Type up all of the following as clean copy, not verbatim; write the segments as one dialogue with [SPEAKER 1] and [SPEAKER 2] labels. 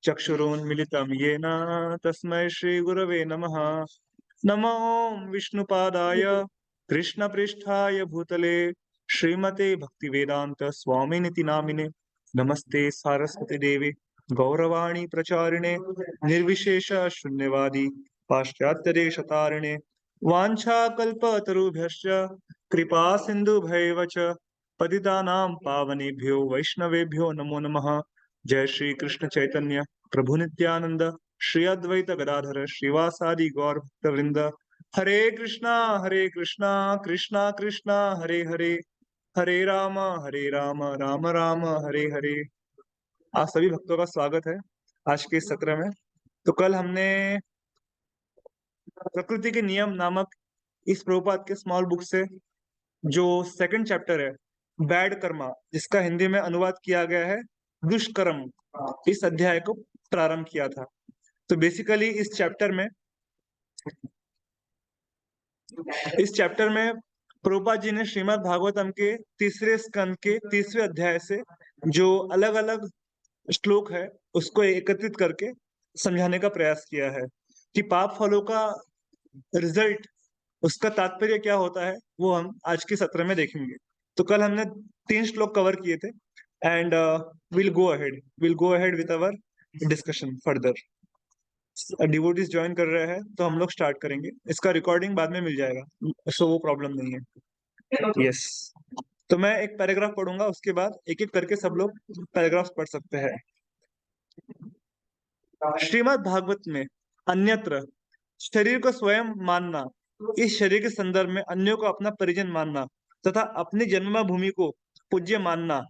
[SPEAKER 1] चक्षुरुन्मिलितं येन तस्मै श्रीगुरवे नमः। नमो विष्णुपादाय कृष्णपृष्ठाय भूतले श्रीमते भक्तिवेदांत स्वामिनिति नामिने। नमस्ते सारस्वती देवी गौरवाणी प्रचारिणे निर्विशेष शून्यवादी पाश्चात्य देशतारिणे। वाञ्छाकल्पतरुभ्यश्च कृपा सिन्धुभैव च पतितानां पावनेभ्यो वैष्णवेभ्यो नमो नमः। जय श्री कृष्ण चैतन्य प्रभु नित्यानंद श्री अद्वैत गदाधर श्रीवासादि गौर भक्तवृंद। हरे कृष्णा कृष्णा कृष्णा हरे हरे, हरे राम राम राम हरे हरे। आप सभी भक्तों का स्वागत है आज के इस सत्र में। तो कल हमने प्रकृति के नियम नामक इस प्रभुपाद के स्मॉल बुक से जो सेकंड चैप्टर है बैड कर्मा, जिसका हिंदी में अनुवाद किया गया है दुष्कर्म, इस अध्याय को प्रारंभ किया था। तो बेसिकली इस चैप्टर में प्रभुपाद जी ने श्रीमद् भागवतम के तीसरे स्कंद के तीसरे अध्याय से जो अलग अलग श्लोक है उसको एकत्रित करके समझाने का प्रयास किया है कि पाप फलों का रिजल्ट, उसका तात्पर्य क्या होता है, वो हम आज के सत्र में देखेंगे। तो कल हमने 3 श्लोक कवर किए थे and will go ahead with our discussion further. Devotees join कर रहे हैं तो हम लोग स्टार्ट करेंगे। इसका रिकॉर्डिंग बाद में मिल जाएगा, सो वो प्रॉब्लम नहीं है। यस, तो मैं एक पैराग्राफ पढ़ूंगा, उसके बाद एक एक करके सब लोग पैराग्राफ पढ़ सकते हैं। श्रीमद् भागवत में अन्यत्र शरीर को स्वयं मानना, इस शरीर के संदर्भ में अन्यों को अपना परिजन मानना तथा अपनी जन्मभूमि को पूज्य मानना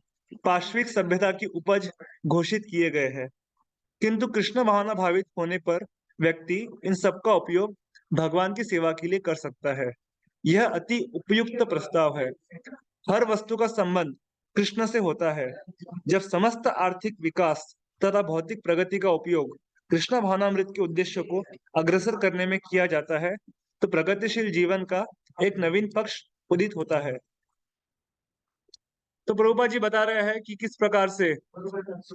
[SPEAKER 1] पाश्विक सभ्यता की उपज घोषित किए गए हैं। किंतु कृष्ण भावना भावित होने पर व्यक्ति इन सब का उपयोग भगवान की सेवा के लिए कर सकता है। यह अति उपयुक्त प्रस्ताव है। हर वस्तु का संबंध कृष्ण से होता है। जब समस्त आर्थिक विकास तथा भौतिक प्रगति का उपयोग कृष्ण भावनामृत के उद्देश्य को अग्रसर करने में किया जाता है तो प्रगतिशील जीवन का एक नवीन पक्ष उदित होता है। तो प्रभुपाद जी बता रहे हैं कि किस प्रकार से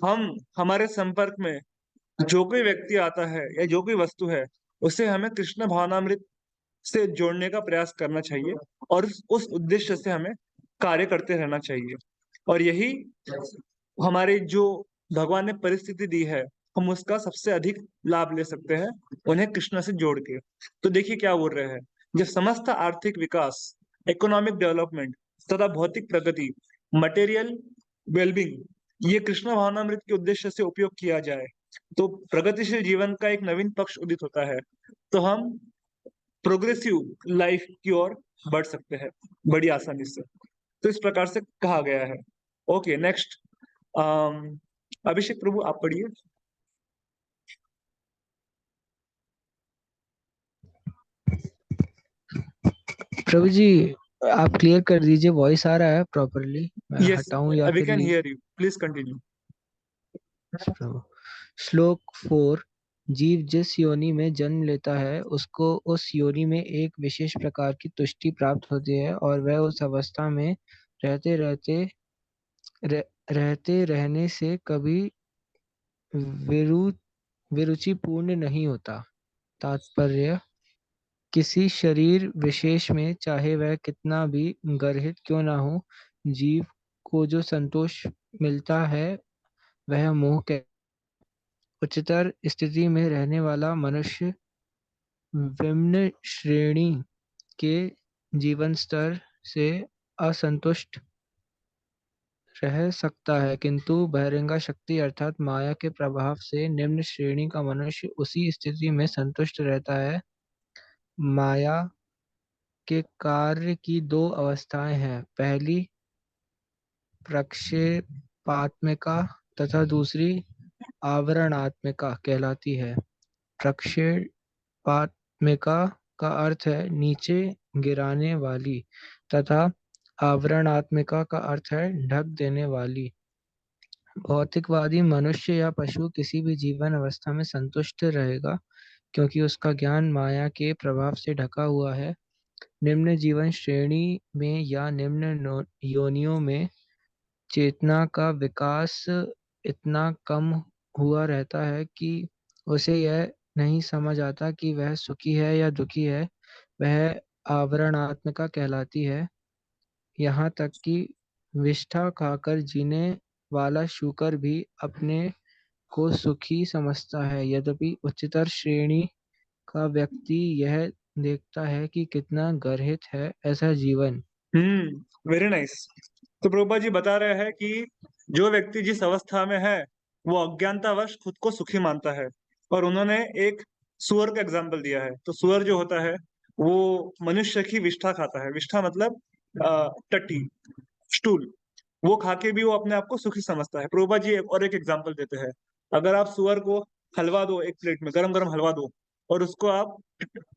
[SPEAKER 1] हम हमारे संपर्क में जो कोई व्यक्ति आता है या जो कोई वस्तु है उसे हमें कृष्ण भावनामृत से जोड़ने का प्रयास करना चाहिए और उस उद्देश्य से हमें कार्य करते रहना चाहिए। और यही हमारे जो भगवान ने परिस्थिति दी है, हम उसका सबसे अधिक लाभ ले सकते हैं उन्हें कृष्ण से जोड़ के। तो देखिए क्या बोल रहे हैं, जब समस्त आर्थिक विकास, इकोनॉमिक डेवलपमेंट तथा भौतिक प्रगति, मटेरियल वेलबींग ये कृष्ण भावनामृत के उद्देश्य से उपयोग किया जाए तो प्रगतिशील जीवन का एक नवीन पक्ष उदित होता है। तो हम प्रोग्रेसिव लाइफ की ओर बढ़ सकते हैं बड़ी आसानी से। तो इस प्रकार से कहा गया है। ओके, नेक्स्ट अभिषेक प्रभु आप पढ़िए।
[SPEAKER 2] प्रभु जी आप क्लियर कर दीजिए, वॉइस आ रहा है प्रॉपरली? मैं
[SPEAKER 1] यस,
[SPEAKER 2] हटाऊं या
[SPEAKER 1] वी
[SPEAKER 2] फिर
[SPEAKER 1] कैन
[SPEAKER 2] ये?
[SPEAKER 1] Hear you, please continue.
[SPEAKER 2] Prabhu, shloka 4। जीव जिस योनि में जन्म लेता है उसको उस योनि में एक विशेष प्रकार की तुष्टि प्राप्त होती है और वह उस अवस्था में रहते रहते रहते रहने से कभी विरु विरुचिपूर्ण नहीं होता। तात्पर्य, किसी शरीर विशेष में चाहे वह कितना भी गर्हित क्यों ना हो, जीव को जो संतोष मिलता है वह मोह के उच्चतर स्थिति में रहने वाला मनुष्य विम्न श्रेणी के जीवन स्तर से असंतुष्ट रह सकता है, किंतु बहिरंगा शक्ति अर्थात माया के प्रभाव से निम्न श्रेणी का मनुष्य उसी स्थिति में संतुष्ट रहता है। माया के कार्य की दो अवस्थाएं हैं, पहली प्रक्षेपात्मिका तथा दूसरी आवरणात्मिका कहलाती है। प्रक्षेपात्मिका का अर्थ है नीचे गिराने वाली तथा आवरणात्मिका का अर्थ है ढक देने वाली। भौतिकवादी मनुष्य या पशु किसी भी जीवन अवस्था में संतुष्ट रहेगा क्योंकि उसका ज्ञान माया के प्रभाव से ढका हुआ है। निम्न जीवन श्रेणी में या निम्न योनियों में चेतना का विकास इतना कम हुआ रहता है कि उसे यह नहीं समझ आता कि वह सुखी है या दुखी है। वह आवरणात्मिका कहलाती है। यहाँ तक कि विष्ठा खाकर जीने वाला शूकर भी अपने को सुखी समझता है, यद्यपि उच्चतर श्रेणी का व्यक्ति यह देखता है कि कितना गर्हित है ऐसा जीवन।
[SPEAKER 1] Very nice. तो प्रभुपा जी बता रहे हैं कि जो व्यक्ति जिस अवस्था में है वो अज्ञानतावश खुद को सुखी मानता है। और उन्होंने एक सुअर का एग्जाम्पल दिया है। तो सुअर जो होता है वो मनुष्य की विष्ठा खाता है। विष्ठा मतलब टट्टी, स्टूल। वो खा के भी वो अपने आप को सुखी समझता है। प्रभुपा जी और एक एग्जाम्पल देते हैं। अगर आप सुअर को हलवा दो, एक प्लेट में गरम गरम हलवा दो, और उसको आप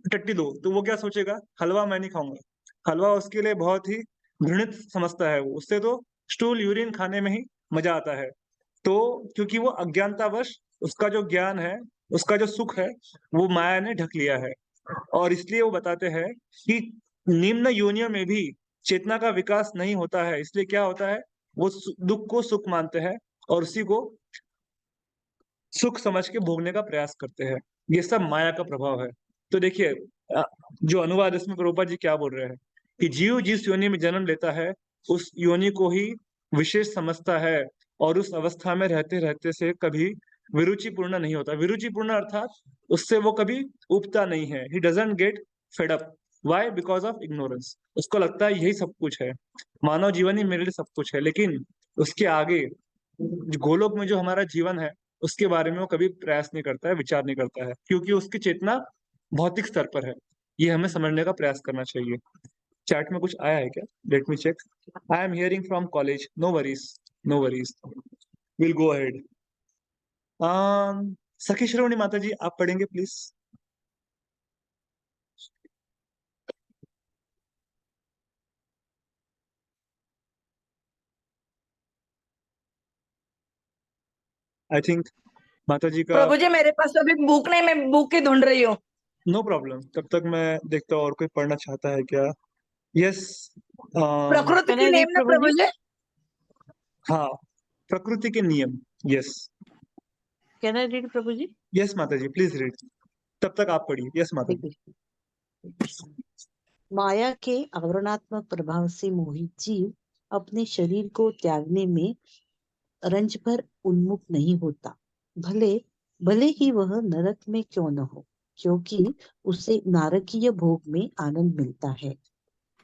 [SPEAKER 1] टट्टी दो, तो वो क्या सोचेगा? हलवा मैं नहीं खाऊंगा। हलवा उसके लिए बहुत ही घृणित समझता है। वो उससे तो स्टूल यूरिन खाने में ही मजा आता है। तो क्योंकि वो अज्ञानतावश उसका जो ज्ञान है, उसका जो सुख है, वो माया ने ढक लिया है। और इसलिए वो बताते हैं कि निम्न योनियों में भी चेतना का विकास नहीं होता है। इसलिए क्या होता है, वो दुख को सुख मानते हैं और उसी को सुख समझ के भोगने का प्रयास करते हैं। ये सब माया का प्रभाव है। तो देखिए, जो अनुवाद इसमें प्रभुपाद जी क्या बोल रहे हैं कि जीव जिस योनि में जन्म लेता है उस योनि को ही विशेष समझता है, और उस अवस्था में रहते रहते से कभी विरुचिपूर्ण नहीं होता। विरुचिपूर्ण अर्थात उससे वो कभी उबता नहीं है। He doesn't get fed up. Why? Because of ignorance. उसको लगता है यही सब कुछ है, मानव जीवन ही मेरे लिए सब कुछ है। लेकिन उसके आगे गोलोक में जो हमारा जीवन है उसके बारे में वो कभी प्रयास नहीं करता है, विचार नहीं करता है, क्योंकि उसकी चेतना भौतिक स्तर पर है। ये हमें समझने का प्रयास करना चाहिए। चैट में कुछ आया है क्या? Let me check. I am hearing from college. No worries, no worries, will go ahead. सखी श्रवणी माता जी, आप पढ़ेंगे प्लीज। आई थिंक माता जी का।
[SPEAKER 3] प्रभु जी मेरे पास तो अभी बुक नहीं, मैं बुक ही ढूंढ रही हूँ।
[SPEAKER 1] नो प्रॉब्लम, तब तक मैं देखता हूँ और कोई पढ़ना चाहता है क्या। यस।
[SPEAKER 3] प्रकृति
[SPEAKER 4] Can
[SPEAKER 3] के
[SPEAKER 4] I
[SPEAKER 3] नेम
[SPEAKER 4] read,
[SPEAKER 3] ना प्रभु
[SPEAKER 4] Prabhuji?
[SPEAKER 3] जी?
[SPEAKER 1] हाँ, प्रकृति के नियम। Yes,
[SPEAKER 4] Can I read, Prabhuji?
[SPEAKER 1] Yes माता जी, प्लीज रीड। तब तक आप पढ़िए। यस माता जी।
[SPEAKER 4] माया के आवरणात्मक प्रभाव से मोहित जीव अपने शरीर को त्यागने में रंज भर उन्मुख नहीं होता, भले भले ही वह नरक में क्यों न हो, क्योंकि उसे नारकीय भोग में आनंद मिलता है।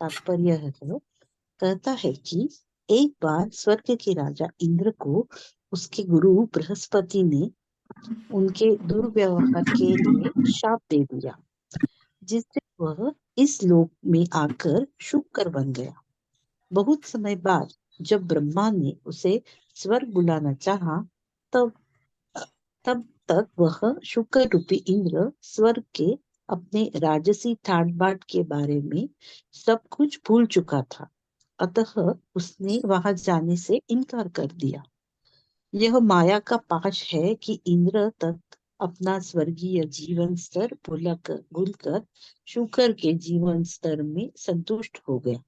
[SPEAKER 4] तात्पर्य है, कहता है कि एक बार स्वर्ग के राजा इंद्र को उसके गुरु बृहस्पति ने उनके दुर्व्यवहार के लिए शाप दे दिया, जिससे वह इस लोक में आकर शुक्र बन गया। बहुत समय बाद जब ब्रह्मा ने उसे स्वर्ग बुलाना चाहा, तब तब तक वह शुक्र रूपी इंद्र स्वर्ग के अपने राजसी ठाट बाट के बारे में सब कुछ भूल चुका था। अतः उसने वहां जाने से इनकार कर दिया। यह माया का पाश है कि इंद्र तक अपना स्वर्गीय जीवन स्तर भूलकर शुक्र के जीवन स्तर में संतुष्ट हो गया।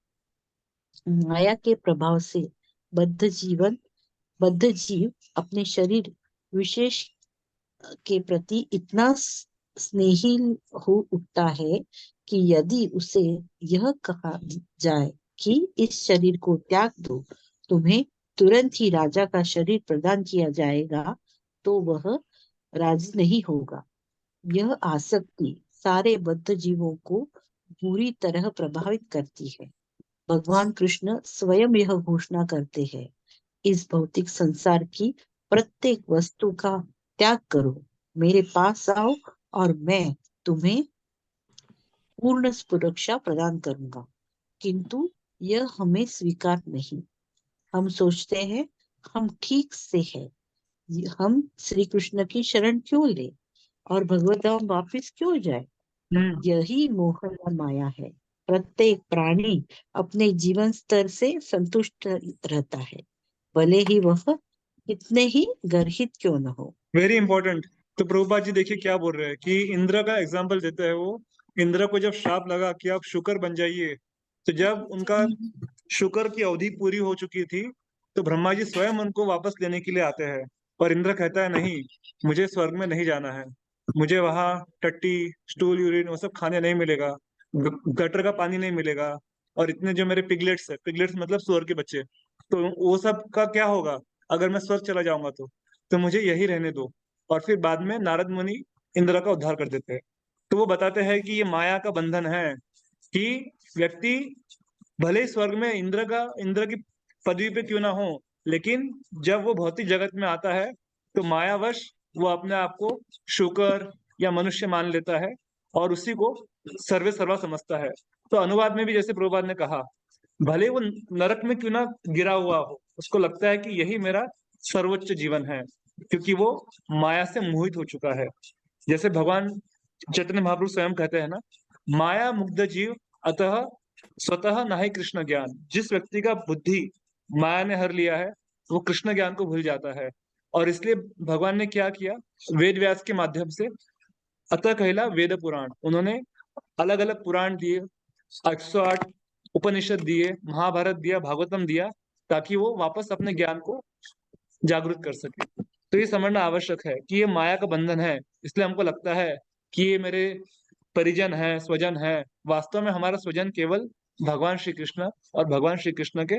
[SPEAKER 4] माया के प्रभाव से बद्ध जीव अपने शरीर विशेष के प्रति इतना स्नेही हो उठता है कि यदि उसे यह कहा जाए कि इस शरीर को त्याग दो, तुम्हें तुरंत ही राजा का शरीर प्रदान किया जाएगा, तो वह राजी नहीं होगा। यह आसक्ति सारे बद्ध जीवों को बुरी तरह प्रभावित करती है। भगवान कृष्ण स्वयं यह घोषणा करते हैं, इस भौतिक संसार की प्रत्येक वस्तु का त्याग करो, मेरे पास आओ और मैं तुम्हें पूर्ण सुरक्षा प्रदान करूंगा। किंतु यह हमें स्वीकार नहीं। हम सोचते हैं हम ठीक से हैं, हम श्री कृष्ण की शरण क्यों ले और भगवत धाम वापिस क्यों जाए। यही मोह या माया है। प्रत्येक प्राणी अपने जीवन स्तर से संतुष्ट रहता है, भले ही वह कितने ही गर्हित क्यों न हो।
[SPEAKER 1] Very important. तो प्रभुपाद जी देखिए क्या बोल रहे हैं कि इंद्र का एग्जाम्पल देते हैं वो। इंद्र को जब श्राप लगा कि आप शुक्र बन जाइए, तो जब उनका शुक्र की अवधि पूरी हो चुकी थी तो ब्रह्मा जी स्वयं उनको वापस लेने के लिए आते हैं और इंद्र कहता है नहीं, मुझे स्वर्ग में नहीं जाना है, मुझे वहां टट्टी, स्टूल, यूरिन वो सब खाने नहीं मिलेगा, गटर का पानी नहीं मिलेगा, और इतने जो मेरे पिगलेट्स है, पिगलेट्स मतलब सुअर के बच्चे, तो वो सब का क्या होगा अगर मैं स्वर्ग चला जाऊंगा तो मुझे यही रहने दो। और फिर बाद में नारद मुनि इंद्र का उद्धार कर देते हैं। तो वो बताते हैं कि ये माया का बंधन है कि व्यक्ति भले ही स्वर्ग में इंद्र की पदवी पे क्यों ना हो, लेकिन जब वो भौतिक जगत में आता है तो मायावश वो अपने आप को शुकर या मनुष्य मान लेता है और उसी को सर्वे सर्वा समझता है। तो अनुवाद में भी जैसे प्रभुपाद ने कहा, भले वो नरक में क्यों ना गिरा हुआ हो, उसको लगता है कि यही मेरा सर्वोच्च जीवन है, क्योंकि वो माया से मोहित हो चुका है। जैसे भगवान चैतन्य महाप्रभु स्वयं कहते हैं ना, माया मुग्ध जीव अतः स्वतः ना ही कृष्ण ज्ञान। जिस व्यक्ति का बुद्धि माया ने हर लिया है वो कृष्ण ज्ञान को भूल जाता है। और इसलिए भगवान ने क्या किया, वेद व्यास के माध्यम से अतः कहला वेद पुराण, उन्होंने अलग अलग पुराण दिए, 108 उपनिषद दिए, महाभारत दिया, भागवतम दिया, ताकि वो वापस अपने ज्ञान को जागृत कर सके। तो ये समझना आवश्यक है कि ये माया का बंधन है। इसलिए हमको लगता है कि ये मेरे परिजन है, स्वजन है। वास्तव में हमारा स्वजन केवल भगवान श्री कृष्ण और भगवान श्री कृष्ण के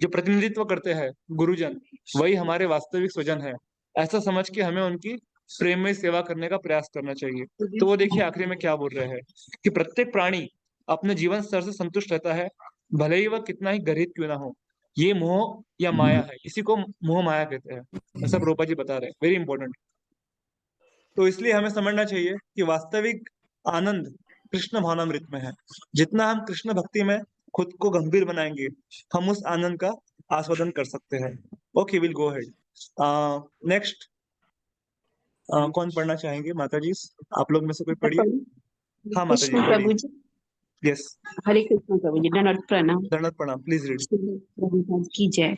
[SPEAKER 1] जो प्रतिनिधित्व करते हैं गुरुजन, वही हमारे वास्तविक स्वजन है। ऐसा समझ के हमें उनकी प्रेम में सेवा करने का प्रयास करना चाहिए। तो वो देखिए आखिरी में क्या बोल रहे हैं कि प्रत्येक प्राणी अपने जीवन स्तर से संतुष्ट रहता है, भले ही वह कितना ही गरीब क्यों ना हो। ये मोह या माया है, इसी को मोह माया कहते हैं, ऐसा प्रभुपाद जी बता रहे हैं। Very important. तो इसलिए हमें समझना चाहिए कि वास्तविक आनंद कृष्ण भावनामृत में है। जितना हम कृष्ण भक्ति में खुद को गंभीर बनाएंगे, हम उस आनंद का आस्वादन कर सकते हैं। Okay, will go head. Next कौन पढ़ना चाहेंगे? माता जी, आप लोग में से कोई पढ़िए। हाँ माता जी
[SPEAKER 5] कृष्ण
[SPEAKER 1] पढ़िए।
[SPEAKER 5] प्रभु जी,
[SPEAKER 1] यस,
[SPEAKER 5] हरे कृष्ण प्रभु जी, दंडवत प्रणाम।
[SPEAKER 1] दंडवत प्रणाम, प्लीज रीड।
[SPEAKER 5] प्रभुपाद की जय।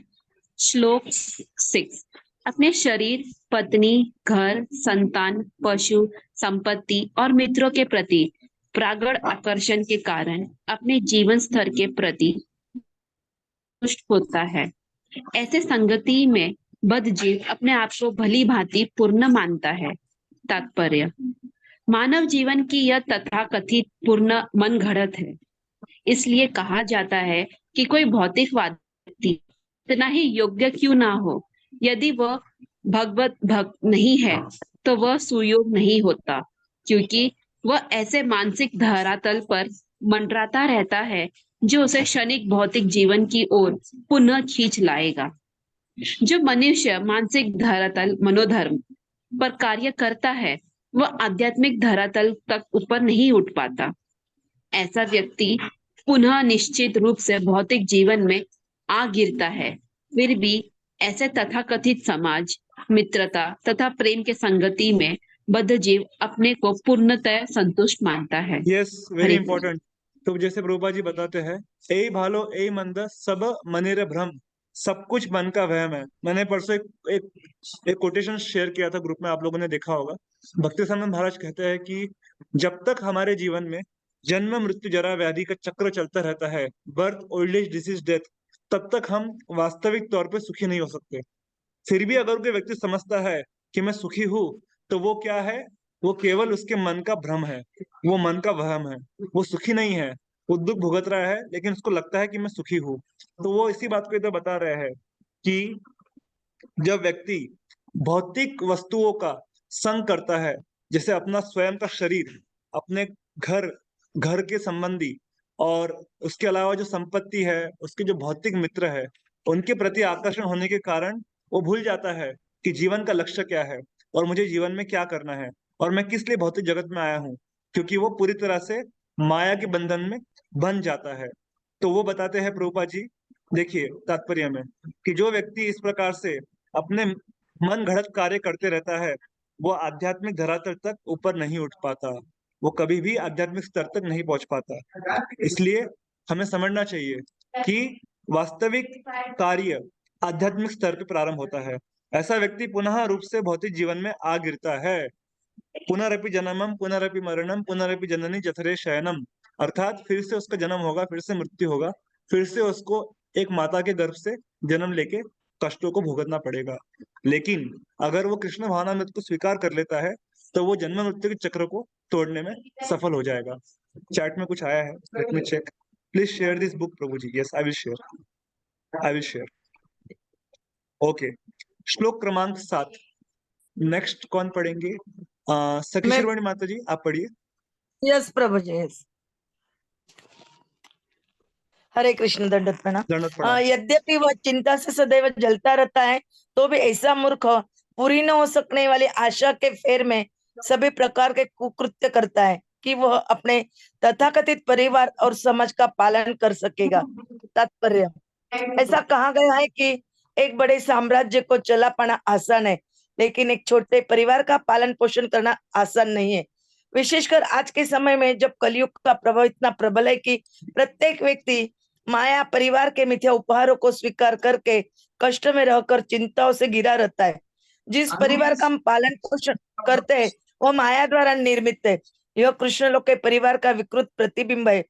[SPEAKER 5] श्लोक 6। अपने शरीर, पत्नी, घर, संतान, पशु, संपत्ति और मित्रों के प्रति प्रागड़ आकर्षण के कारण अपने जीवन स्तर के प्रति तुष्ट होता है। ऐसे संगति में बद्ध जीव अपने आप को भली भांति पूर्ण मानता है। तात्पर्य: मानव जीवन की यह तथाकथित पूर्ण मन घड़त है। इसलिए कहा जाता है कि कोई भौतिकवादी व्यक्ति इतना ही योग्य क्यों ना हो, यदि वह भगवत भक्त नहीं है तो वह सुयोग नहीं होता, क्योंकि वह ऐसे मानसिक धरातल पर मंडराता रहता है जो उसे क्षणिक भौतिक जीवन की ओर पुनः खींच लाएगा। जो मनुष्य मानसिक धरातल मनोधर्म पर कार्य करता है वह आध्यात्मिक धरातल तक ऊपर नहीं उठ पाता। ऐसा व्यक्ति पुनः निश्चित रूप से भौतिक जीवन में आ गिरता है। फिर भी ऐसे तथाकथित समाज, मित्रता तथा प्रेम के संगति में बद्ध जीव अपने को पूर्णतः संतुष्ट मानता है।
[SPEAKER 1] यस, वेरी
[SPEAKER 5] हरे
[SPEAKER 1] इंपॉर्टेंट। तो जैसे प्रभुपाद जी बताते हैं, ए भालो ए मंद सब मनेर भ्रम, सब कुछ मन का वहम है। मैंने परसों एक कोटेशन शेयर किया था ग्रुप में, आप लोगों ने देखा होगा। भक्ति सानंद महाराज कहते हैं कि जब तक हमारे जीवन में जन्म मृत्यु जरा व्याधि का चक्र चलता रहता है, birth old age disease death, तब तक हम वास्तविक तौर पे सुखी नहीं हो सकते। फिर भी अगर कोई व्यक्ति समझता है कि मैं सुखी हूँ, तो वो क्या है, वो केवल उसके मन का भ्रम है, वो मन का वहम है। वो सुखी नहीं है, वो दुख भुगत रहा है, लेकिन उसको लगता है कि मैं सुखी हूँ। तो वो इसी बात को इधर बता रहे हैं कि जब व्यक्ति भौतिक वस्तुओं का संग करता है, जैसे अपना स्वयं का शरीर, अपने घर घर के संबंधी, और उसके अलावा जो संपत्ति है, उसके जो भौतिक मित्र है, उनके प्रति आकर्षण होने के कारण वो भूल जाता है कि जीवन का लक्ष्य क्या है और मुझे जीवन में क्या करना है और मैं किस लिए भौतिक जगत में आया हूँ, क्योंकि वो पूरी तरह से माया के बंधन में बंध जाता है। तो वो बताते हैं प्रभुपाद जी, देखिए तात्पर्य में, कि जो व्यक्ति इस प्रकार से अपने मन घड़त कार्य करते रहता है, वो आध्यात्मिक धरातल तक ऊपर नहीं उठ पाता, वो कभी भी आध्यात्मिक स्तर तक नहीं पहुंच पाता। इसलिए हमें समझना चाहिए कि वास्तविक कार्य आध्यात्मिक स्तर पे प्रारंभ होता है। ऐसा व्यक्ति पुनः रूप से भौतिक जीवन में आ गिरता है। पुनरपि जन्मम पुनरपि मरणम पुनरपि जननी जठरे शयनम, अर्थात फिर से उसका जन्म होगा, फिर से मृत्यु होगा, फिर से उसको एक माता के गर्भ से जन्म लेके कष्टों को भुगतना पड़ेगा। लेकिन अगर वो कृष्ण भावनामृत को स्वीकार कर लेता है तो वो जन्म मृत्यु के चक्र को तोड़ने में सफल हो जाएगा। चैट में कुछ आया है, let me check. Please share this book Prabhu ji. Yes, I will share. Okay, श्लोक क्रमांक 7। नेक्स्ट कौन पढ़ेंगे? सखी
[SPEAKER 3] मैं
[SPEAKER 1] शिरोमणि माता जी, आप पढ़िए।
[SPEAKER 3] यस प्रभु जी यस। हरे कृष्ण दंडवत प्रणाम।
[SPEAKER 1] दंडवत प्रणाम।
[SPEAKER 3] यद्यपि वह चिंता से सदैव जलता रहता है तो भी ऐसा मूर्ख पूरी न हो सकने वाली आशा के फेर में सभी प्रकार के कुकृत्य करता है कि वह अपने तथाकथित परिवार और समाज का पालन कर सकेगा। तात्पर्य, ऐसा कहा गया है कि एक बड़े साम्राज्य को चला पाना आसान है, लेकिन एक छोटे परिवार का पालन पोषण करना आसान नहीं है। विशेषकर आज के समय में जब कलयुग का प्रभाव इतना प्रबल है कि प्रत्येक व्यक्ति माया परिवार के मिथ्या उपहारों को स्वीकार करके कष्ट में रहकर चिंताओं से घिरा रहता है। जिस परिवार का हम पालन पोषण करते हैं वो माया द्वारा निर्मित है। यह कृष्ण लोक के परिवार का विकृत प्रतिबिंब है।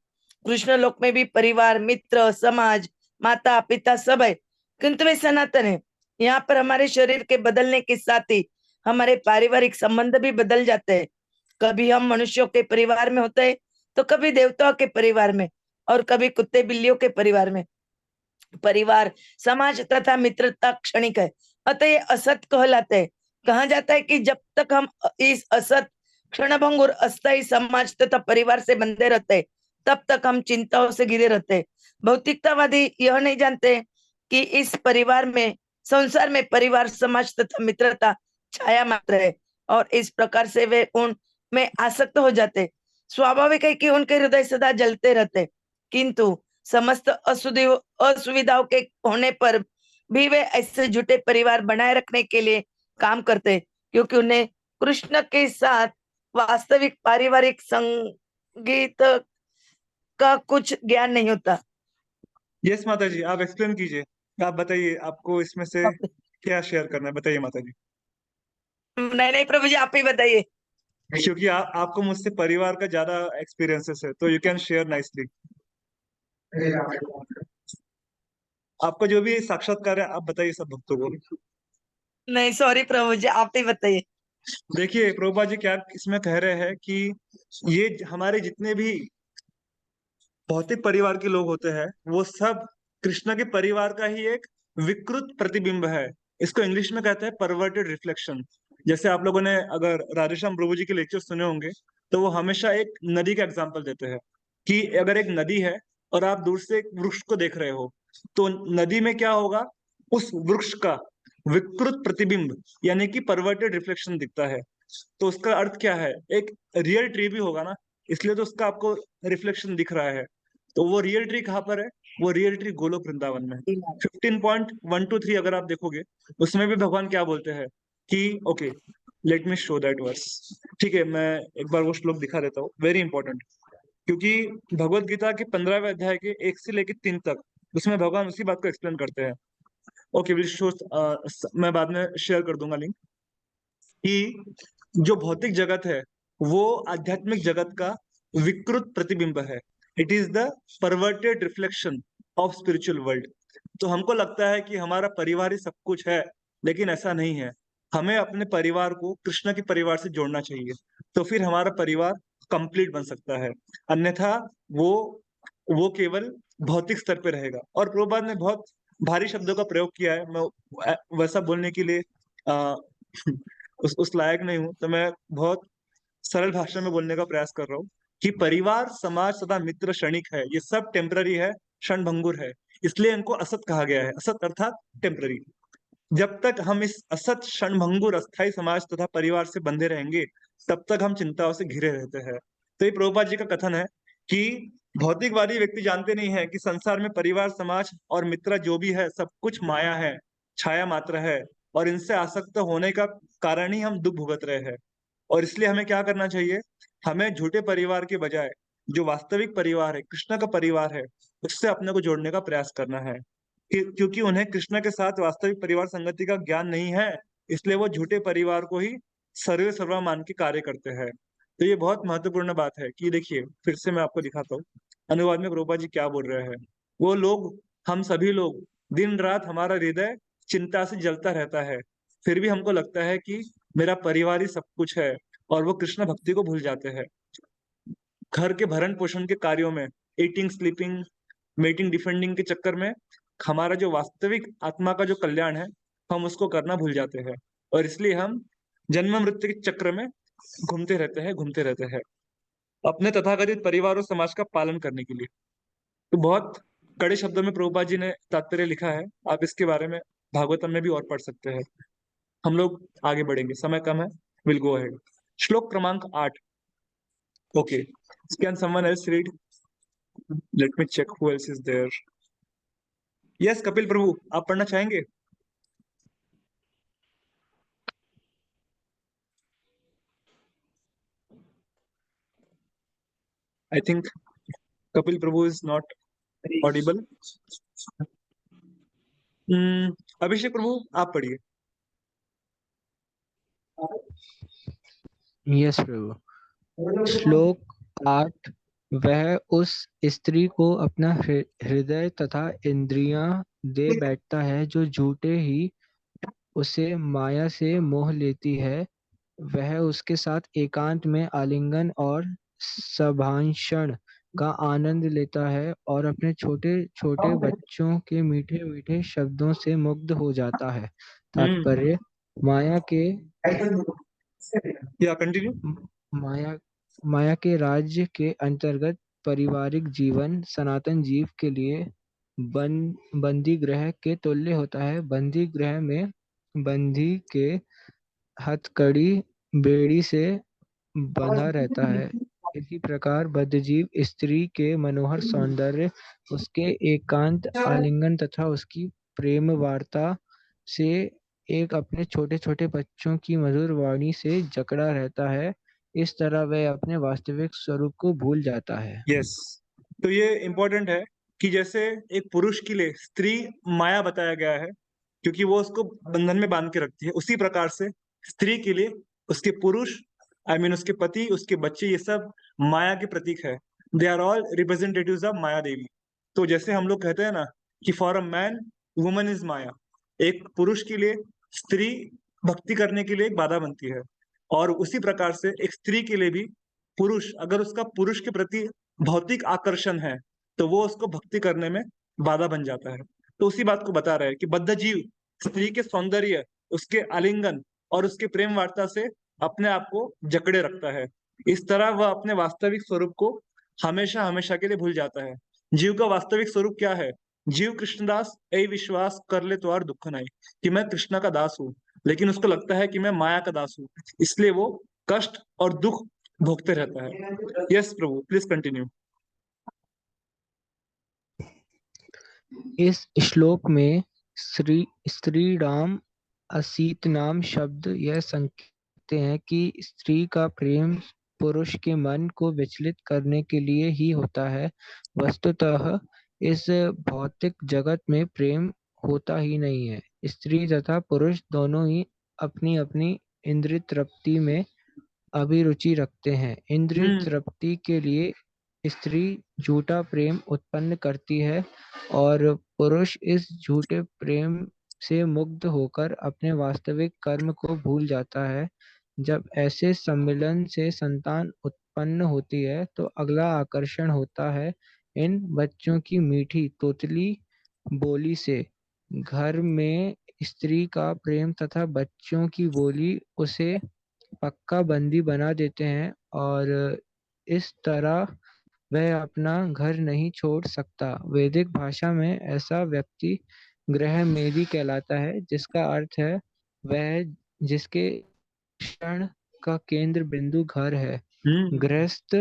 [SPEAKER 3] कृष्ण लोक में भी परिवार, मित्र, समाज, माता पिता सब है, किंतु वे सनातन है। यहाँ पर हमारे शरीर के बदलने के साथ ही हमारे पारिवारिक संबंध भी बदल जाते हैं। कभी हम मनुष्यों के परिवार में होते हैं तो कभी देवताओं के परिवार में और कभी कुत्ते बिल्लियों के परिवार में। परिवार, समाज तथा मित्रता क्षणिक है, अतः ये असत कहलाते हैं। कहा जाता है कि जब तक हम इस असत क्षणभंगुर अस्थायी समाज तथा परिवार से बंधे रहते हैं तब तक हम चिंताओं से घिरे रहते हैं। भौतिकतावादी यह नहीं जानते कि इस परिवार में, संसार में परिवार, समाज तथा मित्रता छाया मात्र है और इस प्रकार से वे उनमें आसक्त हो जाते। स्वाभाविक है कि उनके हृदय सदा जलते रहते, किंतु समस्त असुविधाओं के होने पर भी वे ऐसे झूठे परिवार बनाए रखने के लिए काम करते, क्योंकि उन्हें कृष्ण के साथ वास्तविक पारिवारिक संगीत का कुछ ज्ञान नहीं होता।
[SPEAKER 1] यस माता जी, आप एक्सप्लेन कीजिए। आप बताइए, आपको इसमें से क्या शेयर करना है, बताइए माता जी।
[SPEAKER 3] नहीं प्रभु जी, आप ही बताइए।
[SPEAKER 1] क्योंकि आपको मुझसे परिवार का ज्यादा एक्सपीरियंसेस है, तो यू कैन शेयर नाइसली। आपका जो भी साक्षात्कार है आप बताइए सब भक्तों को।
[SPEAKER 3] नहीं सॉरी प्रभु जी, आप ही बताइए।
[SPEAKER 1] देखिए प्रभुपाद जी क्या इसमें कह रहे हैं कि ये हमारे जितने भी भौतिक परिवार के लोग होते हैं वो सब कृष्ण के परिवार का ही एक विकृत प्रतिबिंब है। इसको इंग्लिश में कहते हैं परवर्टेड रिफ्लेक्शन। जैसे आप लोगों ने अगर राधेश्याम प्रभु जी के लेक्चर सुने होंगे तो वो हमेशा एक नदी का एग्जाम्पल देते हैं कि अगर एक नदी है और आप दूर से एक वृक्ष को देख रहे हो तो नदी में क्या होगा, उस वृक्ष का विकृत प्रतिबिंब यानी कि परवर्टेड रिफ्लेक्शन दिखता है। तो उसका अर्थ क्या है, एक रियल ट्री भी होगा ना, इसलिए तो उसका आपको रिफ्लेक्शन दिख रहा है। तो वो रियल ट्री कहाँ पर है? वो रियल ट्री गोलोक वृंदावन में। 15.123 अगर आप देखोगे उसमें भी भगवान क्या बोलते हैं कि okay let me show that verse. ठीक है, मैं एक बार वो श्लोक दिखा देता हूँ, वेरी इंपॉर्टेंट, क्योंकि भगवत गीता के 15वें अध्याय के 1 से लेकर 3 तक उसमें भगवान उसी बात को एक्सप्लेन करते हैं। ओके विल शो, मैं बाद में शेयर कर दूंगा लिंक, कि जो भौतिक जगत है वो आध्यात्मिक जगत का विकृत प्रतिबिंब है। It is the perverted reflection of spiritual world. तो हमको लगता है कि हमारा परिवार ही सब कुछ है, लेकिन ऐसा नहीं है। हमें अपने परिवार को कृष्ण के परिवार से जोड़ना चाहिए, तो फिर हमारा परिवार कंप्लीट बन सकता है। अन्यथा वो केवल भौतिक स्तर पे रहेगा। और प्रभुपाद ने बहुत भारी शब्दों का प्रयोग किया है, मैं वैसा बोलने के लिए उस लायक नहीं हूं, तो मैं बहुत सरल भाषा में बोलने का प्रयास कर रहा हूँ कि परिवार, समाज तथा मित्र क्षणिक है, ये सब टेम्पररी है, क्षणभंगुर है, इसलिए इनको असत कहा गया है। असत अर्थात टेम्पररी। जब तक हम इस असत क्षणभंगुर अस्थायी समाज तथा परिवार से बंधे रहेंगे तब तक हम चिंताओं से घिरे रहते हैं। तो ये प्रभुपाद जी का कथन है कि भौतिकवादी व्यक्ति जानते नहीं है कि संसार में परिवार, समाज और मित्र जो भी है सब कुछ माया है, छाया मात्र है, और इनसे आसक्त होने का कारण ही हम दुख भुगत रहे हैं। और इसलिए हमें क्या करना चाहिए, हमें झूठे परिवार के बजाय जो वास्तविक परिवार है, कृष्ण का परिवार है, उससे अपने को जोड़ने का प्रयास करना है। क्योंकि उन्हें कृष्ण के साथ वास्तविक परिवार संगति का ज्ञान नहीं है, इसलिए वो झूठे परिवार को ही सर्वे सर्वा मान के कार्य करते हैं। तो ये बहुत महत्वपूर्ण बात है कि देखिए, फिर से मैं आपको दिखाता हूँ अनुवाद में प्रभुपाद जी क्या बोल रहे हैं। वो लोग, हम सभी लोग दिन रात हमारा हृदय चिंता से जलता रहता है, फिर भी हमको लगता है कि मेरा परिवार ही सब कुछ है, और वो कृष्ण भक्ति को भूल जाते हैं। घर के भरण पोषण के कार्यों में ईटिंग, स्लीपिंग, मेटिंग, डिफेंडिंग के चक्कर में हमारा जो वास्तविक आत्मा का जो कल्याण है, हम उसको करना भूल जाते हैं, और इसलिए हम जन्म मृत्यु के चक्र में घूमते रहते हैं अपने तथाकथित परिवार और समाज का पालन करने के लिए। तो बहुत कड़े शब्दों में प्रभुपाद जी ने तात्पर्य लिखा है, आप इसके बारे में भागवतम में भी और पढ़ सकते हैं। हम लोग आगे बढ़ेंगे, समय कम है, विल गो अहेड। श्लोक क्रमांक 8। Okay, can someone else read? Let me check who else is there. Yes Kapil Prabhu, आप पढ़ना चाहेंगे? I think Kapil Prabhu is not audible. Abhishek Prabhu, आप पढ़िए।
[SPEAKER 2] यस प्रभु। श्लोक 8। वह उस स्त्री को अपना हृदय तथा इंद्रियां दे बैठता है जो झूठे ही उसे माया से मोह लेती है। वह उसके साथ एकांत में आलिंगन और संभाषण का आनंद लेता है और अपने छोटे छोटे बच्चों के मीठे मीठे शब्दों से मुग्ध हो जाता है। तात्पर्य, माया के
[SPEAKER 1] या कंटिन्यू।
[SPEAKER 2] माया माया के राज्य के अंतर्गत पारिवारिक जीवन सनातन जीव के लिए बंदी गृह के तुल्य होता है। बंदी गृह में बंदी के हथकड़ी बेड़ी से बंधा रहता है। इसी प्रकार बद्धजीव स्त्री के मनोहर सौंदर्य, उसके एकांत आलिंगन तथा उसकी प्रेम वार्ता से एक अपने छोटे छोटे बच्चों की मधुर वाणी से जकड़ा रहता है। इस तरह वह अपने वास्तविक स्वरूप को भूल जाता है।
[SPEAKER 1] यस, तो ये इम्पोर्टेंट है कि जैसे एक पुरुष के लिए स्त्री माया बताया गया है क्योंकि वो उसको बंधन में बांध के रखती है, उसी प्रकार से स्त्री के लिए उसके पुरुष, आई मीन उसके पति, उसके बच्चे, ये सब माया के प्रतीक है। They are all representatives of Maya Devi. तो जैसे हम लोग कहते हैं ना कि for a man woman is Maya, एक पुरुष के लिए स्त्री भक्ति करने के लिए एक बाधा बनती है, और उसी प्रकार से एक स्त्री के लिए भी पुरुष, अगर उसका पुरुष के प्रति भौतिक आकर्षण है तो वो उसको भक्ति करने में बाधा बन जाता है। तो उसी बात को बता रहे हैं कि बद्ध जीव स्त्री के सौंदर्य, उसके आलिंगन और उसके प्रेम वार्ता से अपने आप को जकड़े रखता है। इस तरह वह अपने वास्तविक स्वरूप को हमेशा हमेशा के लिए भूल जाता है। जीव का वास्तविक स्वरूप क्या है? जीव कृष्णदास ए विश्वास कर ले तो और दुख नहीं, कि मैं कृष्ण का दास हूँ, लेकिन उसको लगता है कि मैं माया का दास हूँ, इसलिए वो कष्ट और दुख भोगते रहता है। Yes Prabhu, please continue.
[SPEAKER 2] इस श्लोक में स्त्री राम असीत नाम शब्द यह संकेत करते हैं कि स्त्री का प्रेम पुरुष के मन को विचलित करने के लिए ही होता है। वस्तुतः इस भौतिक जगत में प्रेम होता ही नहीं है। स्त्री तथा पुरुष दोनों ही अपनी अपनी इंद्रिय तृप्ति में अभिरुचि रखते हैं। इंद्रिय तृप्ति के लिए स्त्री झूठा प्रेम उत्पन्न करती है और पुरुष इस झूठे प्रेम से मुग्ध होकर अपने वास्तविक कर्म को भूल जाता है। जब ऐसे सम्मिलन से संतान उत्पन्न होती है तो अगला आकर्षण होता है इन बच्चों की मीठी तोतली बोली से। घर में स्त्री का प्रेम तथा बच्चों की बोली उसे पक्का बंदी बना देते हैं और इस तरह वह अपना घर नहीं छोड़ सकता। वैदिक भाषा में ऐसा व्यक्ति गृह मेदी कहलाता है, जिसका अर्थ है वह जिसके क्षण का केंद्र बिंदु घर है। गृहस्थ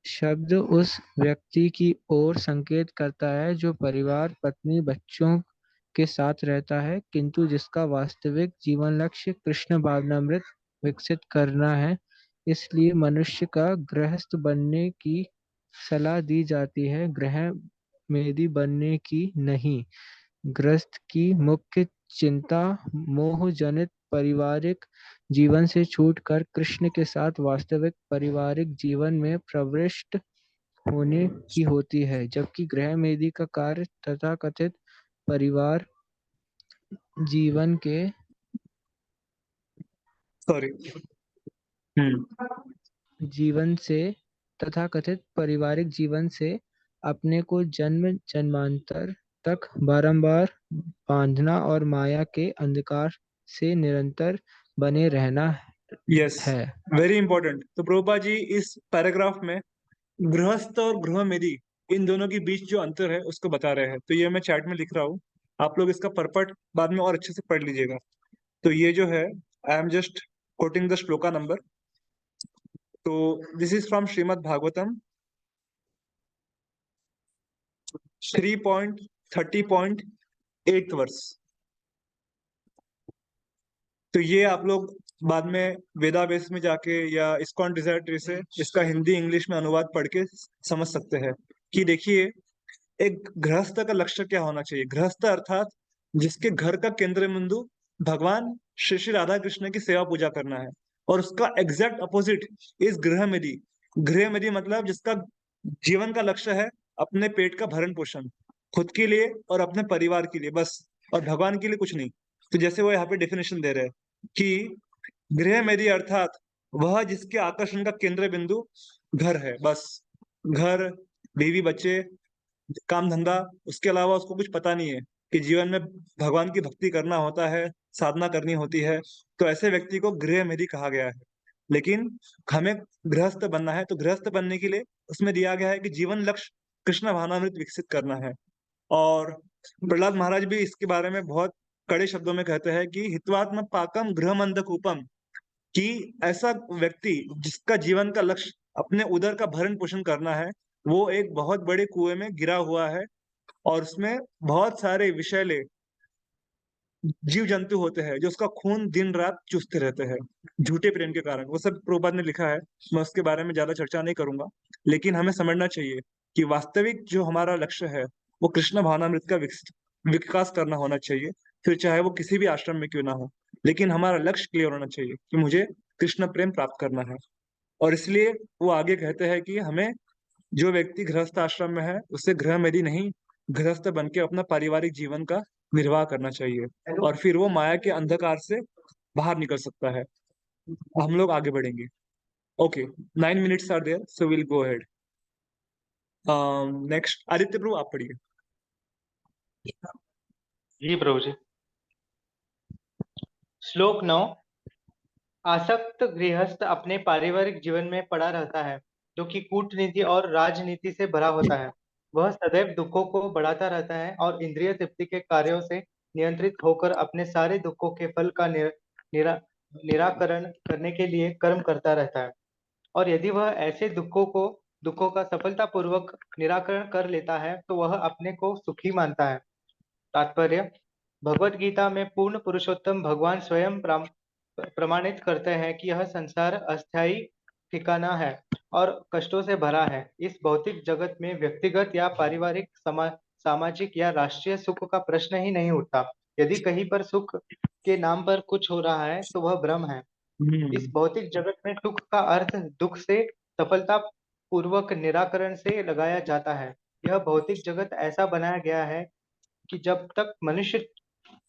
[SPEAKER 2] शब्द उस व्यक्ति की ओर संकेत करता है जो परिवार, पत्नी, बच्चों के साथ रहता है, किंतु जिसका वास्तविक जीवन लक्ष्य कृष्ण भावनामृत विकसित करना है। इसलिए मनुष्य का गृहस्थ बनने की सलाह दी जाती है, गृह मेदी बनने की नहीं। गृहस्थ की मुख्य चिंता मोह जनित पारिवारिक जीवन से छूटकर कृष्ण के साथ वास्तविक पारिवारिक जीवन में प्रविष्ट होने की होती है, जबकि गृह मेदी का कार्य तथाकथित परिवार जीवन के
[SPEAKER 1] सॉरी
[SPEAKER 2] जीवन से तथाकथित पारिवारिक जीवन से अपने को जन्म जन्मांतर तक बारंबार बांधना और माया के अंधकार से निरंतर बने रहना
[SPEAKER 1] यस,
[SPEAKER 2] है।
[SPEAKER 1] Very important. तो प्रभुपाद जी इस पैराग्राफ में गृहस्थ और गृहमेदी इन दोनों के बीच जो अंतर है उसको बता रहे हैं। तो ये मैं चैट में लिख रहा हूँ, आप लोग इसका परपट बाद में और अच्छे से पढ़ लीजिएगा। तो ये जो है, I am just quoting the shloka number. तो this is from Shrimad Bhagavatam 3.30.8 verse. तो ये आप लोग बाद में वेदावेस में जाके या इस्कॉन डिजायर ट्री से इसका हिंदी इंग्लिश में अनुवाद पढ़ के समझ सकते हैं कि देखिए एक गृहस्थ का लक्ष्य क्या होना चाहिए। गृहस्थ अर्थात जिसके घर का केंद्र बिंदु भगवान श्री श्री राधा कृष्ण की सेवा पूजा करना है, और उसका एग्जैक्ट अपोजिट इस गृहमेदी। गृहमेदी मतलब जिसका जीवन का लक्ष्य है अपने पेट का भरण पोषण, खुद के लिए और अपने परिवार के लिए बस, और भगवान के लिए कुछ नहीं। तो जैसे वो यहाँ पे डेफिनेशन दे रहे हैं कि गृहमेदी अर्थात वह जिसके आकर्षण का केंद्र बिंदु घर है, बस घर, बीवी, बच्चे, काम धंधा, उसके अलावा उसको कुछ पता नहीं है कि जीवन में भगवान की भक्ति करना होता है, साधना करनी होती है। तो ऐसे व्यक्ति को गृहमेधी कहा गया है। लेकिन हमें गृहस्थ बनना है, तो गृहस्थ बनने के लिए उसमें दिया गया है कि जीवन लक्ष्य कृष्ण भावनामृत विकसित करना है। और प्रहलाद महाराज भी इसके बारे में बहुत कड़े शब्दों में कहते हैं कि हित्वात्म पाकम गृहमंधकूपम, कि ऐसा व्यक्ति जिसका जीवन का लक्ष्य अपने उदर का भरण पोषण करना है, वो एक बहुत बड़े कुएं में गिरा हुआ है और उसमें बहुत सारे विषैले जीव जंतु होते हैं जो उसका खून दिन रात चूसते रहते हैं झूठे प्रेम के कारण। वो सब प्रभुपाद ने लिखा है, मैं उसके बारे में ज्यादा चर्चा नहीं करूंगा। लेकिन हमें समझना चाहिए कि वास्तविक जो हमारा लक्ष्य है वो कृष्ण भावनामृत का विकास करना होना चाहिए, फिर चाहे वो किसी भी आश्रम में क्यों ना हो। लेकिन हमारा लक्ष्य क्लियर होना चाहिए कि मुझे कृष्ण प्रेम प्राप्त करना है। और इसलिए वो आगे कहते हैं कि हमें, जो व्यक्ति गृहस्थ आश्रम में है उसे गृहमेदी नहीं, गृहस्थ बन के अपना पारिवारिक जीवन का निर्वाह करना चाहिए, और फिर वो माया के अंधकार से बाहर निकल सकता है। हम लोग आगे बढ़ेंगे। Okay, 9 minutes are there, so will go ahead. Next Aditya Prabhu आप पढ़िए।
[SPEAKER 6] जी प्रभु जी। श्लोक 9। आसक्त गृहस्थ अपने पारिवारिक जीवन में पड़ा रहता है, जो कि कूटनीति और राजनीति से भरा होता है। वह सदैव दुखों को बढ़ाता रहता है और इंद्रिय तृप्ति के कार्यों से नियंत्रित होकर अपने सारे दुखों के फल का निराकरण करने के लिए कर्म करता रहता है। और यदि वह ऐसे दुखों का सफलतापूर्वक निराकरण कर लेता है तो वह अपने को सुखी मानता है। तात्पर्य: भगवत गीता में पूर्ण पुरुषोत्तम भगवान स्वयं प्रमाणित करते हैं कि यह संसार अस्थायी ठिकाना है और कष्टों से भरा है। इस भौतिक जगत में व्यक्तिगत या पारिवारिक, सामाजिक या राष्ट्रीय सुख का प्रश्न ही नहीं उठता। यदि कहीं पर सुख के नाम पर कुछ हो रहा है तो वह भ्रम है। इस भौतिक जगत में सुख का अर्थ दुख से सफलता पूर्वक निराकरण से लगाया जाता है। यह भौतिक जगत ऐसा बनाया गया है कि जब तक मनुष्य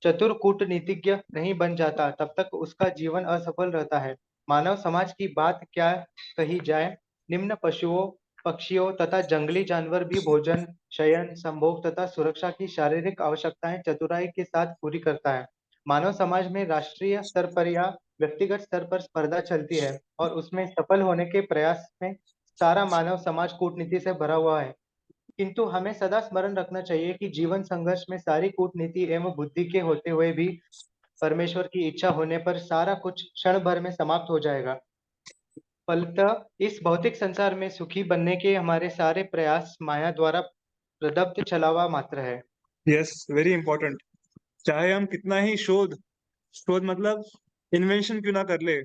[SPEAKER 6] चतुर कूटनीतिज्ञ नहीं बन जाता तब तक उसका जीवन असफल रहता है। मानव समाज की बात क्या कही जाए, निम्न पशुओं, पक्षियों तथा जंगली जानवर भी भोजन, शयन, संभोग तथा सुरक्षा की शारीरिक आवश्यकताएं चतुराई के साथ पूरी करता है। मानव समाज में राष्ट्रीय स्तर पर या व्यक्तिगत स्तर पर स्पर्धा चलती है और उसमें सफल होने के प्रयास में सारा मानव समाज कूटनीति से भरा हुआ है। किंतु हमें सदा स्मरण रखना चाहिए कि जीवन संघर्ष में सारी कूटनीति एवं बुद्धि के होते हुए भी परमेश्वर की इच्छा होने पर सारा कुछ क्षण भर में समाप्त हो जाएगा। फलतः इस भौतिक संसार में सुखी बनने के हमारे सारे प्रयास माया द्वारा प्रदत्त छलावा मात्र है।
[SPEAKER 1] Yes, very important. चाहे हम कितना ही शोध मतलब इन्वेंशन क्यों ना कर ले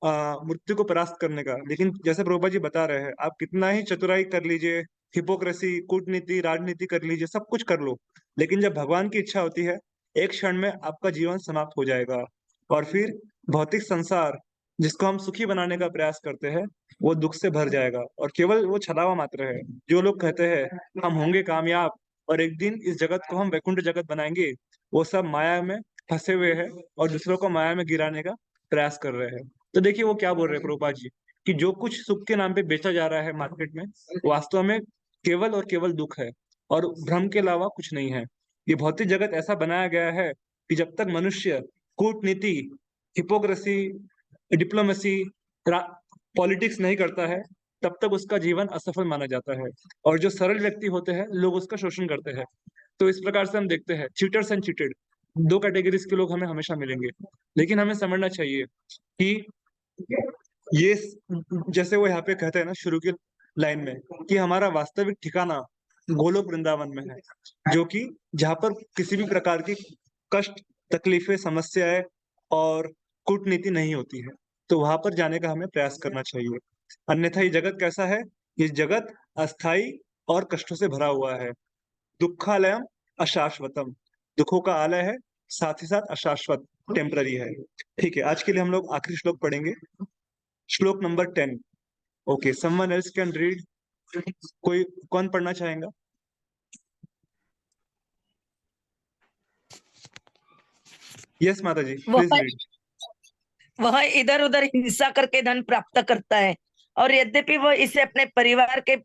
[SPEAKER 1] मृत्यु को परास्त करने का, लेकिन जैसे प्रभुपाद जी बता रहे हैं, आप कितना ही चतुराई कर लीजिए, हिपोक्रेसी, कूटनीति, राजनीति कर लीजिए, सब कुछ कर लो, लेकिन जब भगवान की इच्छा होती है एक क्षण में आपका जीवन समाप्त हो जाएगा। और फिर भौतिक संसार जिसको हम सुखी बनाने का प्रयास करते हैं वो दुख से भर जाएगा और केवल वो छलावा मात्र है। जो लोग कहते हैं हम होंगे कामयाब और एक दिन इस जगत को हम वैकुंठ जगत बनाएंगे, वो सब माया में फंसे हुए हैं और दूसरों को माया में गिराने का प्रयास कर रहे हैं। तो देखिए वो क्या बोल रहे हैं प्रभुपाद जी, कि जो कुछ सुख के नाम पे बेचा जा रहा है मार्केट में, वास्तव में केवल और केवल दुख है और भ्रम के अलावा कुछ नहीं है। ये भौतिक जगत ऐसा बनाया गया है कि जब तक मनुष्य कूटनीति, हिपोक्रेसी, डिप्लोमेसी, पॉलिटिक्स नहीं करता है, तब तक उसका जीवन असफल माना जाता है। और जो सरल व्यक्ति होते हैं, लोग उसका शोषण करते हैं। तो इस प्रकार से हम देखते हैं चीटर्स एंड चीटेड, दो कैटेगरीज के लोग हमें हमेशा मिलेंगे। लेकिन हमें समझना चाहिए कि ये जैसे वो यहाँ पे कहते हैं ना शुरू की लाइन में, कि हमारा वास्तविक ठिकाना गोलोक वृंदावन में है, जो कि जहाँ पर किसी भी प्रकार की कष्ट, तकलीफें, समस्याएं और कूटनीति नहीं होती है। तो वहां पर जाने का हमें प्रयास करना चाहिए। अन्यथा ये जगत कैसा है? ये जगत अस्थाई और कष्टों से भरा हुआ है। दुखालयम अशाश्वतम, दुखों का आलय है, साथ ही साथ अशाश्वत, टेम्पररी है। ठीक है, आज के लिए हम लोग आखिरी श्लोक पढ़ेंगे, श्लोक number 10। Okay, someone else can read. कोई कौन पढ़ना चाहेगा? यस माता जी,
[SPEAKER 3] वह
[SPEAKER 1] प्लीज रीड।
[SPEAKER 3] वह इधर उधर हिंसा करके धन प्राप्त करता है, और यद्यपि वह इसे अपने परिवार के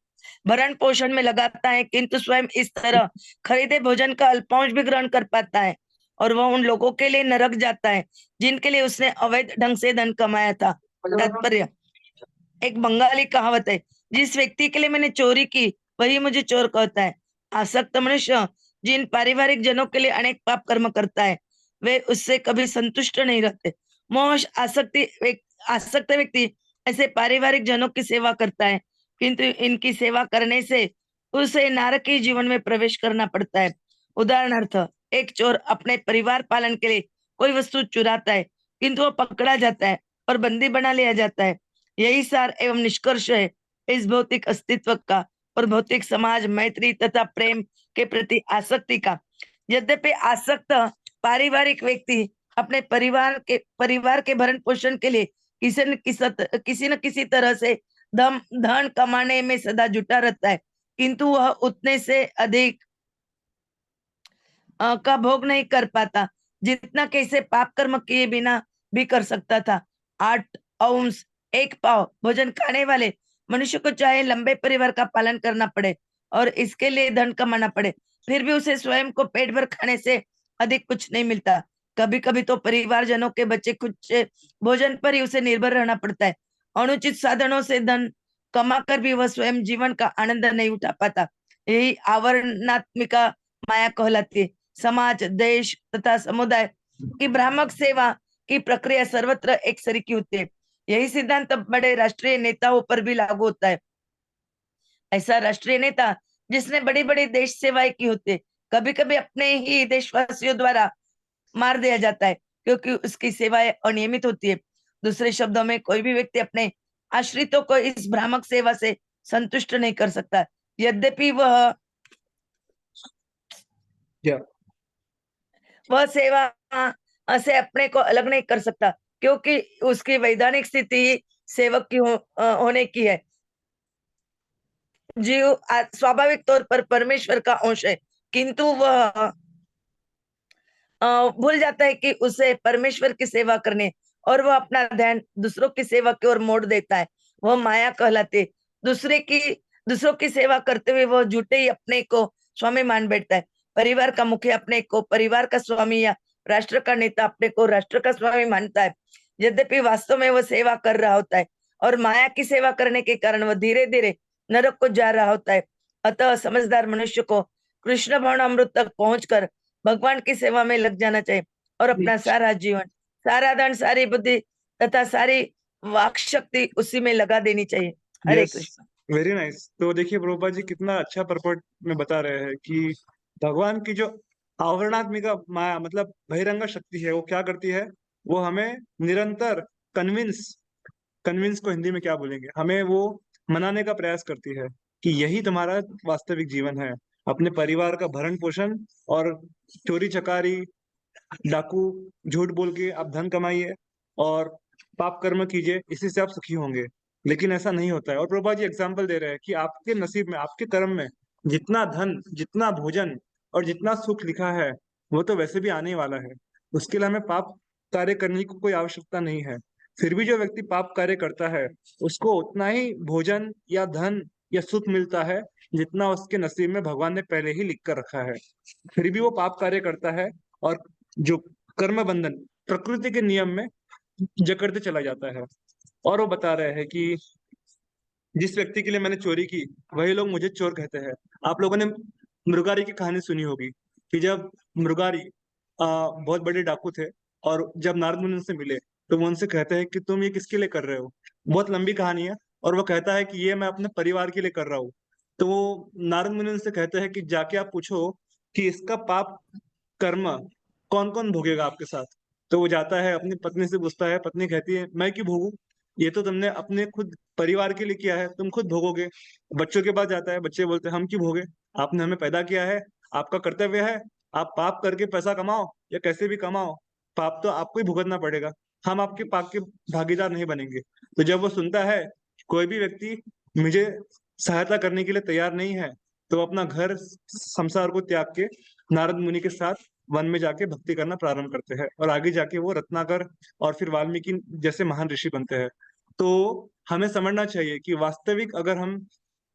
[SPEAKER 3] भरण पोषण में लगाता है, किंतु स्वयं इस तरह खरीदे भोजन का अल्पांश भी ग्रहण कर पाता है, और वह उन लोगों के लिए नरक जाता है जिनके लिए उसने अवैध ढंग से धन कमाया था। तात्पर्य, एक बंगाली कहावत है, जिस व्यक्ति के लिए मैंने चोरी की वही मुझे चोर कहता है। आसक्त मनुष्य जिन पारिवारिक जनों के लिए अनेक पाप कर्म करता है, वे उससे कभी संतुष्ट नहीं रहते। मोह आसक्त व्यक्ति ऐसे पारिवारिक जनों की सेवा करता है, किंतु इनकी सेवा करने से उसे नारकीय जीवन में प्रवेश करना पड़ता है। उदाहरणार्थ, एक चोर अपने परिवार पालन के लिए कोई वस्तु चुराता है, किंतु वह पकड़ा जाता है और बंदी बना लिया जाता है। यही सार एवं निष्कर्ष है इस भौतिक अस्तित्व का और भौतिक समाज, मैत्री तथा प्रेम के प्रति आसक्ति का। यद्यपि आसक्त पारिवारिक व्यक्ति अपने परिवार के भरण पोषण के लिए किसी न किसी तरह से धन कमाने में सदा जुटा रहता है, किंतु वह उतने से अधिक का भोग नहीं कर पाता जितना कि इसे पाप कर्म किए बिना भी कर सकता था। 8 औंस 1 पाव भोजन खाने वाले मनुष्य को चाहे लंबे परिवार का पालन करना पड़े और इसके लिए धन कमाना पड़े, फिर भी उसे स्वयं को पेट भर खाने से अधिक कुछ नहीं मिलता। कभी कभी तो परिवारजनों के बच्चे कुछ भोजन पर ही उसे निर्भर रहना पड़ता है। अनुचित साधनों से धन कमाकर भी वह स्वयं जीवन का आनंद नहीं उठा पाता। यही आवर्णात्मिका माया कहलाती है। समाज, देश तथा समुदाय की भ्रामक सेवा की प्रक्रिया सर्वत्र एक सरीकी होती है। यही सिद्धांत बड़े राष्ट्रीय नेताओं पर भी लागू होता है। ऐसा राष्ट्रीय नेता जिसने बड़ी बड़ी देश सेवाएं की होती है, कभी कभी अपने ही देशवासियों द्वारा मार दिया जाता है, क्योंकि उसकी सेवाएं अनियमित होती है। दूसरे शब्दों में, कोई भी व्यक्ति अपने आश्रितों को इस भ्रामक सेवा से संतुष्ट नहीं कर सकता, यद्यपि
[SPEAKER 1] या
[SPEAKER 3] वह सेवा से अपने को अलग नहीं कर सकता, क्योंकि उसकी वैधानिक स्थिति ही सेवक की होने की है। जीव स्वाभाविक तौर पर परमेश्वर का अंश है, किंतु वह भूल जाता है कि उसे परमेश्वर की सेवा करने, और वह अपना ध्यान दूसरों की सेवा की ओर मोड़ देता है। वह माया कहलाती है। दूसरों की सेवा करते हुए वह झूठे ही अपने को स्वामी मान बैठता है। परिवार का मुखिया अपने को परिवार का स्वामी या राष्ट्र का नेता अपने को राष्ट्र का स्वामी मानता है, यद्यपि वास्तव में वह सेवा कर रहा होता है, और माया की सेवा करने के कारण वह धीरे धीरे नरक को जा रहा होता है। अतः समझदार मनुष्य को कृष्ण भवन अमृत तक पहुंचकर भगवान की सेवा में लग जाना चाहिए, और अपना सारा जीवन, सारा धन, सारी बुद्धि तथा सारी वाक शक्ति उसी में लगा देनी चाहिए। Hare
[SPEAKER 1] yes,
[SPEAKER 3] Krishna.
[SPEAKER 1] Very nice. तो देखिए प्रभुपाद जी कितना अच्छा पर्पट में बता रहे हैं कि भगवान की जो आवरणात्मिका माया मतलब बहिरंग शक्ति है, वो क्या करती है? वो हमें निरंतर कन्विंस कन्विंस को हिंदी में क्या बोलेंगे, हमें वो मनाने का प्रयास करती है कि यही तुम्हारा वास्तविक जीवन है। अपने परिवार का भरण पोषण और चोरी चकारी, डाकू, झूठ बोल के आप धन कमाइए और पाप कर्म कीजिए, इसी से आप सुखी होंगे। लेकिन ऐसा नहीं होता है। और प्रभुपा जी एग्जाम्पल दे रहे हैं कि आपके नसीब में, आपके कर्म में जितना धन, जितना भोजन और जितना सुख लिखा है, वो तो वैसे भी आने ही वाला है। उसके लिए हमें पाप कार्य करने की कोई आवश्यकता नहीं है। फिर भी जो व्यक्ति पाप कार्य करता है उसको उतना ही भोजन या धन या सुख मिलता है जितना उसके नसीब में भगवान ने पहले ही लिख कर रखा है। फिर भी वो पाप कार्य करता है और जो कर्म बंधन प्रकृति के नियम में जकड़ते चला जाता है। और वो बता रहे हैं कि जिस व्यक्ति के लिए मैंने चोरी की वही लोग मुझे चोर कहते हैं। आप लोगों ने मृगारी की कहानी सुनी होगी कि जब मृगारी बहुत बड़े डाकू थे और जब नारद मुनि उनसे मिले तो वो उनसे कहते हैं कि तुम ये किसके लिए कर रहे हो। बहुत लंबी कहानी है और वो कहता है कि ये मैं अपने परिवार के लिए कर रहा हूँ। तो वो नारद मुनि उनसे कहते हैं कि जाके आप पूछो कि इसका पाप कर्म कौन कौन भोगेगा आपके साथ। तो वो जाता है अपनी पत्नी से पूछता है, पत्नी कहती है मैं क्यों भोगूं, ये तो तुमने अपने खुद परिवार के लिए किया है, तुम खुद भोगोगे। बच्चों के पास जाता है, बच्चे बोलते हैं हम क्यों भोगे, आपने हमें पैदा किया है, आपका कर्तव्य है, आप पाप करके पैसा कमाओ या कैसे भी कमाओ, पाप तो आपको ही भुगतना पड़ेगा, हम आपके पाप के भागीदार नहीं बनेंगे। तो जब वो सुनता है कोई भी व्यक्ति मुझे सहायता करने के लिए तैयार नहीं है तो अपना घर संसार को त्याग के नारद मुनि के साथ वन में जाके भक्ति करना प्रारंभ करते हैं और आगे जाके वो रत्नाकर और फिर वाल्मीकि जैसे महान ऋषि बनते हैं। तो हमें समझना चाहिए कि वास्तविक अगर हम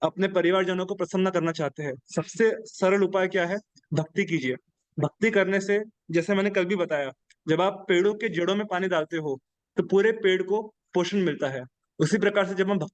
[SPEAKER 1] अपने परिवारजनों को प्रसन्न करना चाहते हैं सबसे सरल उपाय क्या है, भक्ति कीजिए। भक्ति करने से जैसे मैंने कल भी बताया, जब आप पेड़ों के जड़ों में पानी डालते हो तो पूरे पेड़ को पोषण मिलता है। उसी प्रकार से जब हम भक्ति